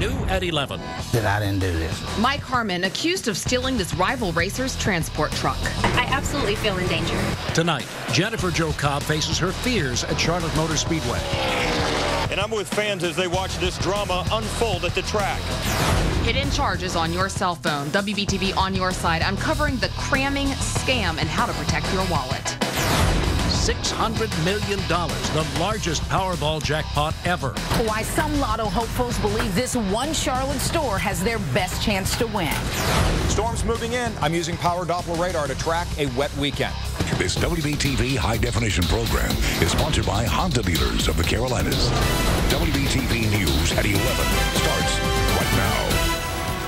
New at 11. That I didn't do this. Mike Harmon accused of stealing this rival racer's transport truck. I absolutely feel in danger. Tonight, Jennifer Jo Cobb faces her fears at Charlotte Motor Speedway. And I'm with fans as they watch this drama unfold at the track. Hidden charges on your cell phone. WBTV on your side, uncovering the cramming scam and how to protect your wallet. $600 million, the largest Powerball jackpot ever. Why some lotto hopefuls believe this one Charlotte store has their best chance to win. Storms moving in. I'm using Power Doppler radar to track a wet weekend. This WBTV high-definition program is sponsored by Honda Dealers of the Carolinas. WBTV News at 11 starts right now.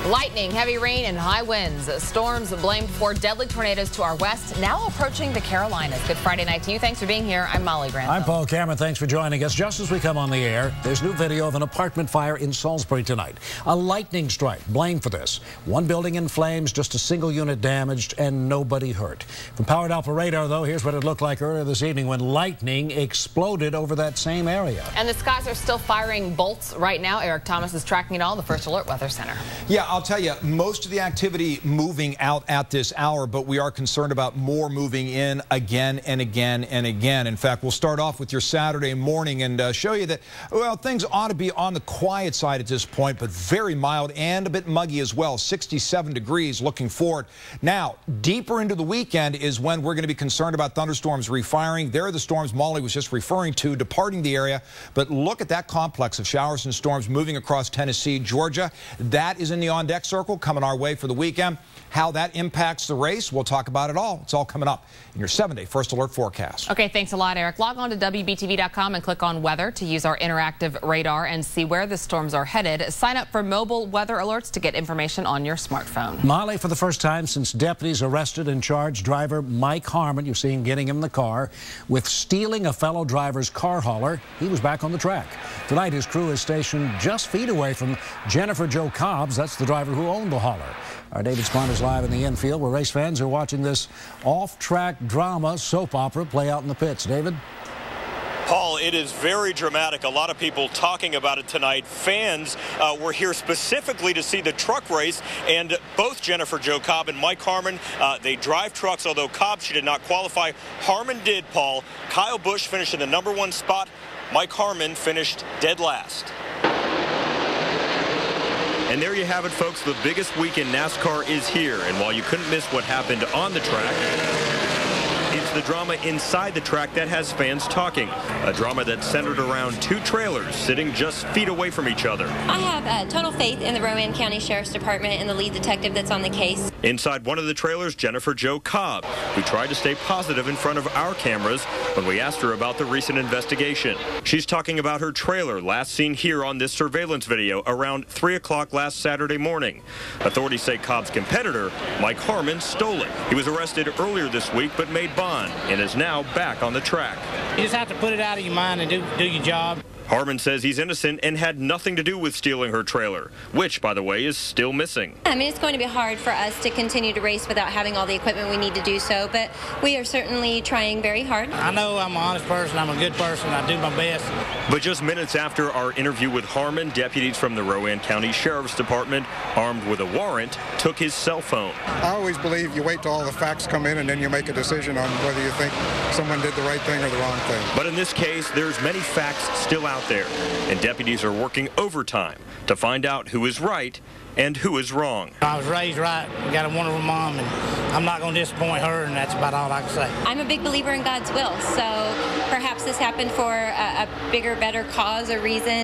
Lightning, heavy rain, and high winds. Storms blamed for deadly tornadoes to our west, now approaching the Carolinas. Good Friday night to you. Thanks for being here. I'm Molly Grantham. I'm Paul Cameron. Thanks for joining us. Just as we come on the air, there's new video of an apartment fire in Salisbury tonight. A lightning strike blamed for this. One building in flames, just a single unit damaged, and nobody hurt. From Power Doppler radar, though, here's what it looked like earlier this evening when lightning exploded over that same area. And the skies are still firing bolts right now. Eric Thomas is tracking it all, the First Alert Weather Center. Yeah, I'll tell you, most of the activity moving out at this hour, but we are concerned about more moving in again and again and again. In fact, we'll start off with your Saturday morning and show you that, well, things ought to be on the quiet side at this point, but very mild and a bit muggy as well. 67 degrees looking forward. Now, deeper into the weekend is when we're going to be concerned about thunderstorms refiring. There are the storms Molly was just referring to departing the area, but look at that complex of showers and storms moving across Tennessee, Georgia. That is in the on-deck circle coming our way for the weekend. How that impacts the race, we'll talk about it all. It's all coming up in your 7-day First Alert forecast. Okay, thanks a lot, Eric. Log on to WBTV.com and click on weather to use our interactive radar and see where the storms are headed. Sign up for mobile weather alerts to get information on your smartphone. Molly, for the first time since deputies arrested and charged driver Mike Harmon, you see him getting in the car, with stealing a fellow driver's car hauler, he was back on the track. Tonight, his crew is stationed just feet away from Jennifer Jo Cobb. That's the driver who owned the hauler. Our David Spahn is live in the infield where race fans are watching this off-track drama soap opera play out in the pits. David? Paul, it is very dramatic. A lot of people talking about it tonight. Fans were here specifically to see the truck race, and both Jennifer Jo Cobb and Mike Harmon, they drive trucks, although Cobb, she did not qualify. Harmon did, Paul. Kyle Busch finished in the #1 spot. Mike Harmon finished dead last. And there you have it, folks. The biggest week in NASCAR is here. And while you couldn't miss what happened on the track, it's the drama inside the track that has fans talking. A drama that centered around two trailers sitting just feet away from each other. I have total faith in the Rowan County Sheriff's Department and the lead detective that's on the case. Inside one of the trailers, Jennifer Jo Cobb, who tried to stay positive in front of our cameras when we asked her about the recent investigation. She's talking about her trailer last seen here on this surveillance video around 3 o'clock last Saturday morning. Authorities say Cobb's competitor, Mike Harmon, stole it. He was arrested earlier this week but made bond and is now back on the track. You just have to put it out of your mind and do your job. Harmon says he's innocent and had nothing to do with stealing her trailer, which, by the way, is still missing. I mean, it's going to be hard for us to continue to race without having all the equipment we need to do so, but we are certainly trying very hard. I know I'm an honest person. I'm a good person. I do my best. But just minutes after our interview with Harmon, deputies from the Rowan County Sheriff's Department, armed with a warrant, took his cell phone. I always believe you wait till all the facts come in and then you make a decision on whether you think someone did the right thing or the wrong thing. But in this case, there's many facts still out there, and deputies are working overtime to find out who is right and who is wrong. I was raised right, got a wonderful mom, and I'm not going to disappoint her, and that's about all I can say. I'm a big believer in God's will, so perhaps this happened for a bigger, better cause or reason.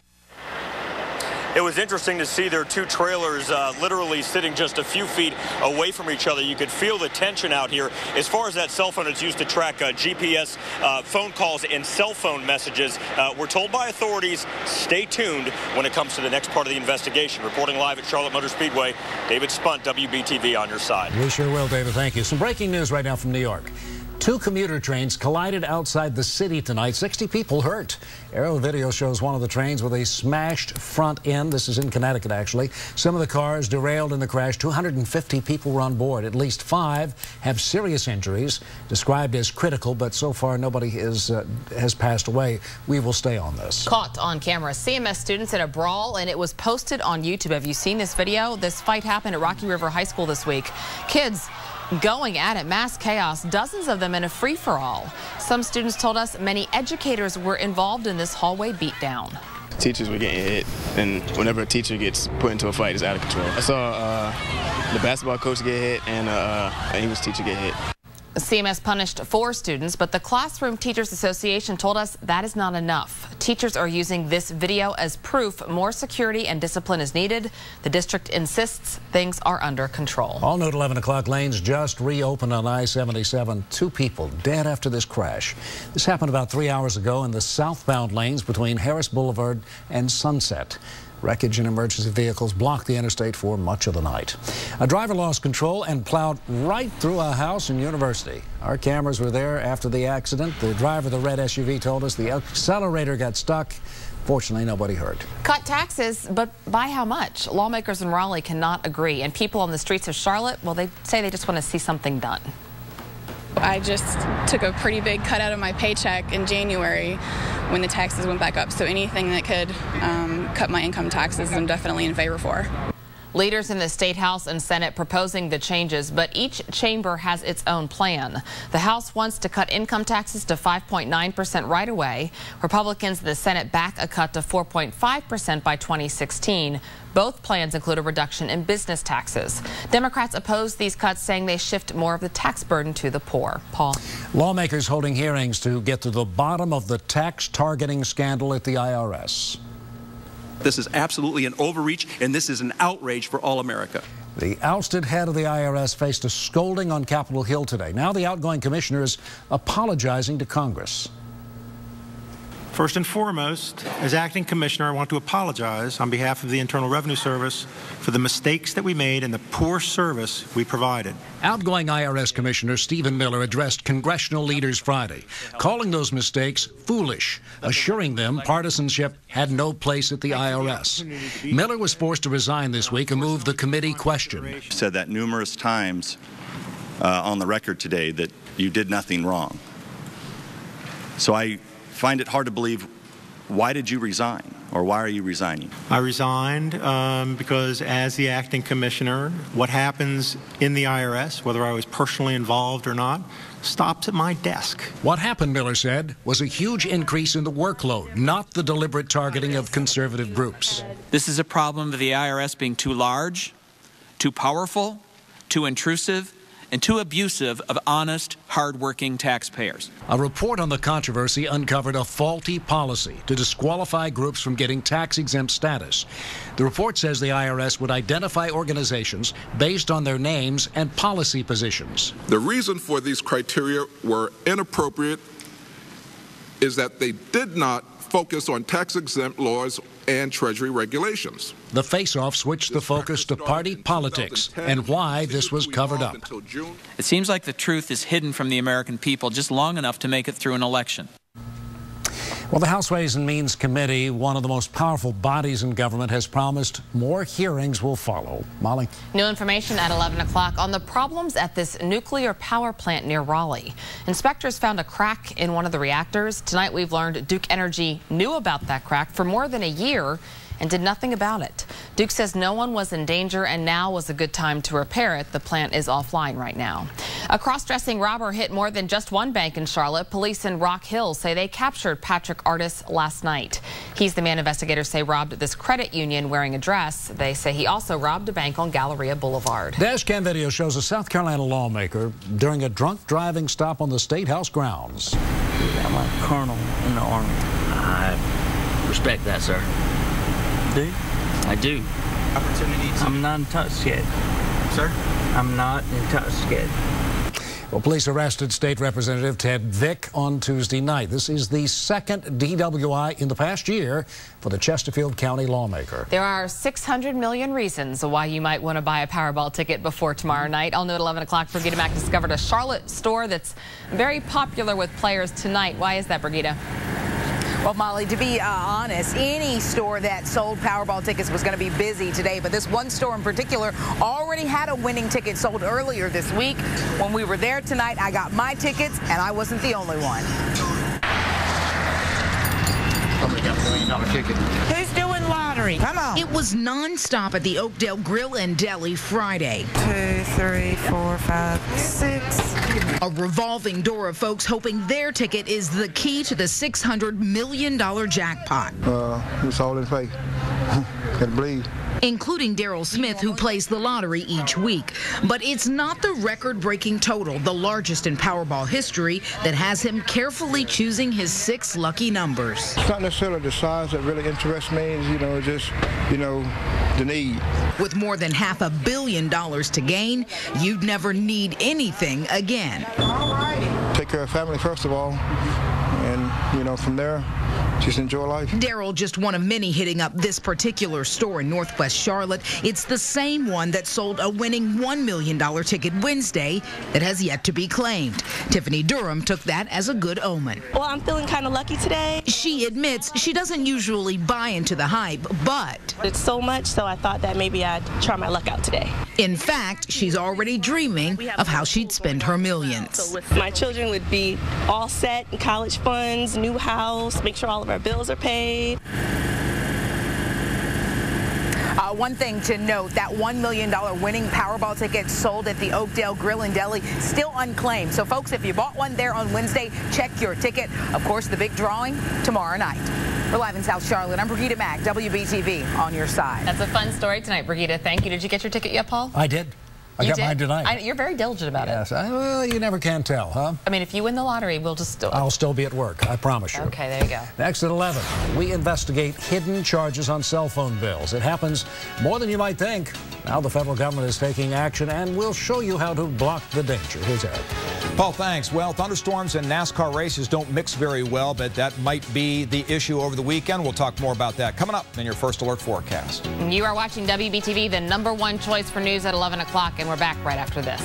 It was interesting to see their two trailers literally sitting just a few feet away from each other. You could feel the tension out here. As far as that cell phone, it's used to track GPS phone calls and cell phone messages. We're told by authorities, stay tuned when it comes to the next part of the investigation. Reporting live at Charlotte Motor Speedway, David Spunt, WBTV on your side. We sure will, David. Thank you. Some breaking news right now from New York. Two commuter trains collided outside the city tonight. 60 people hurt. Aerial video shows one of the trains with a smashed front end. This is in Connecticut, actually. Some of the cars derailed in the crash. 250 people were on board. At least 5 have serious injuries, described as critical, but so far nobody has passed away. We will stay on this. Caught on camera, CMS students in a brawl, and it was posted on YouTube. Have you seen this video? This fight happened at Rocky River High School this week. Kids going at it, mass chaos, dozens of them in a free-for-all. Some students told us many educators were involved in this hallway beatdown. Teachers were getting hit, and whenever a teacher gets put into a fight, it's out of control. I saw the basketball coach get hit and an English teacher get hit. CMS punished 4 students, but the Classroom Teachers Association told us that is not enough. Teachers are using this video as proof more security and discipline is needed. The district insists things are under control. All new at 11 o'clock. Lanes just reopened on I-77. 2 people dead after this crash. This happened about 3 hours ago in the southbound lanes between Harris Boulevard and Sunset. Wreckage and emergency vehicles blocked the interstate for much of the night. A driver lost control and plowed right through a house in University. Our cameras were there after the accident. The driver of the red SUV told us the accelerator got stuck. Fortunately, nobody hurt. Cut taxes, but by how much? Lawmakers in Raleigh cannot agree, and people on the streets of Charlotte, well, they say they just want to see something done. I just took a pretty big cut out of my paycheck in January when the taxes went back up, so anything that could cut my income taxes I'm definitely in favor for. Leaders in the State House and Senate proposing the changes, but each chamber has its own plan. The House wants to cut income taxes to 5.9% right away. Republicans in the Senate back a cut to 4.5% by 2016. Both plans include a reduction in business taxes. Democrats oppose these cuts, saying they shift more of the tax burden to the poor. Paul. Lawmakers holding hearings to get to the bottom of the tax targeting scandal at the IRS. This is absolutely an overreach, and this is an outrage for all America. The ousted head of the IRS faced a scolding on Capitol Hill today. Now the outgoing commissioner is apologizing to Congress. First and foremost, as acting commissioner, I want to apologize on behalf of the Internal Revenue Service for the mistakes that we made and the poor service we provided. Outgoing IRS Commissioner Stephen Miller addressed congressional leaders Friday, calling those mistakes foolish, assuring them partisanship had no place at the IRS. Miller was forced to resign this week, a move the committee questioned. You said that numerous times on the record today that you did nothing wrong. So I find it hard to believe. Why did you resign, or why are you resigning? I resigned because as the acting commissioner, what happens in the IRS, whether I was personally involved or not, stops at my desk. What happened, Miller said, was a huge increase in the workload, not the deliberate targeting of conservative groups. This is a problem of the IRS being too large, too powerful, too intrusive, and too abusive of honest, hard-working taxpayers. A report on the controversy uncovered a faulty policy to disqualify groups from getting tax-exempt status. The report says the IRS would identify organizations based on their names and policy positions. The reason for these criteria were inappropriate is that they did not focus on tax-exempt laws and Treasury regulations. The face-off switched the focus to party politics and why this was covered up. It seems like the truth is hidden from the American people just long enough to make it through an election. Well, the House Ways and Means Committee, one of the most powerful bodies in government, has promised more hearings will follow. Molly? New information at 11 o'clock on the problems at this nuclear power plant near Raleigh. Inspectors found a crack in one of the reactors. Tonight we've learned Duke Energy knew about that crack for more than a year and did nothing about it. Duke says no one was in danger and now was a good time to repair it. The plant is offline right now. A cross-dressing robber hit more than just one bank in Charlotte. Police in Rock Hill say they captured Patrick Artis last night. He's the man investigators say robbed this credit union wearing a dress. They say he also robbed a bank on Galleria Boulevard. Dash cam video shows a South Carolina lawmaker during a drunk driving stop on the State House grounds. I'm a colonel in the Army. I respect that, sir. Do? I do. Opportunity to... I'm not intoxicated. Sir? I'm not intoxicated. Well, police arrested State Representative Ted Vick on Tuesday night. This is the second DWI in the past year for the Chesterfield County lawmaker. There are 600 million reasons why you might want to buy a Powerball ticket before tomorrow night. All new at 11 o'clock, Brigida Mack discovered a Charlotte store that's very popular with players tonight. Why is that, Brigida? Well, Molly, to be honest, any store that sold Powerball tickets was going to be busy today, but this one store in particular already had a winning ticket sold earlier this week. When we were there tonight, I got my tickets, and I wasn't the only one. Somebody got $1 million ticket. Who's doing lottery? Come on. It was nonstop at the Oakdale Grill and Deli Friday. 2, 3, 4, 5, 6. A revolving door of folks hoping their ticket is the key to the $600 million jackpot. It's all in faith. Gotta believe. Including Daryl Smith, who plays the lottery each week. But it's not the record-breaking total, the largest in Powerball history, that has him carefully choosing his 6 lucky numbers. It's not necessarily the size that really interests me. It's just, the need. With more than $500 million to gain, you'd never need anything again. All right. Take care of family first of all, and from there, just enjoy life. Daryl just one of many hitting up this particular store in Northwest Charlotte. It's the same one that sold a winning $1 million ticket Wednesday that has yet to be claimed. Tiffany Durham took that as a good omen. Well, I'm feeling kind of lucky today. She admits she doesn't usually buy into the hype, but it's so much, so I thought that maybe I'd try my luck out today. In fact, she's already dreaming of how she'd spend her millions. So my children would be all set, college funds, new house, make sure all of our bills are paid. One thing to note, that $1 million winning Powerball ticket sold at the Oakdale Grill and Deli still unclaimed. So, folks, if you bought one there on Wednesday, check your ticket. Of course, the big drawing tomorrow night. We're live in South Charlotte. I'm Brigida Mack, WBTV, on your side. That's a fun story tonight, Brigida. Thank you. Did you get your ticket yet, Paul? I did. I got mine tonight. You're very diligent about it. Well, you never can tell, huh? I mean, if you win the lottery, we'll just still... I'll still be at work, I promise you. Okay, there you go. Next at 11, we investigate hidden charges on cell phone bills. It happens more than you might think. Now the federal government is taking action, and we'll show you how to block the danger. Here's Eric. Paul, thanks. Well, thunderstorms and NASCAR races don't mix very well, but that might be the issue over the weekend. We'll talk more about that coming up in your First Alert forecast. You are watching WBTV, the #1 choice for news at 11 o'clock, and we're back right after this.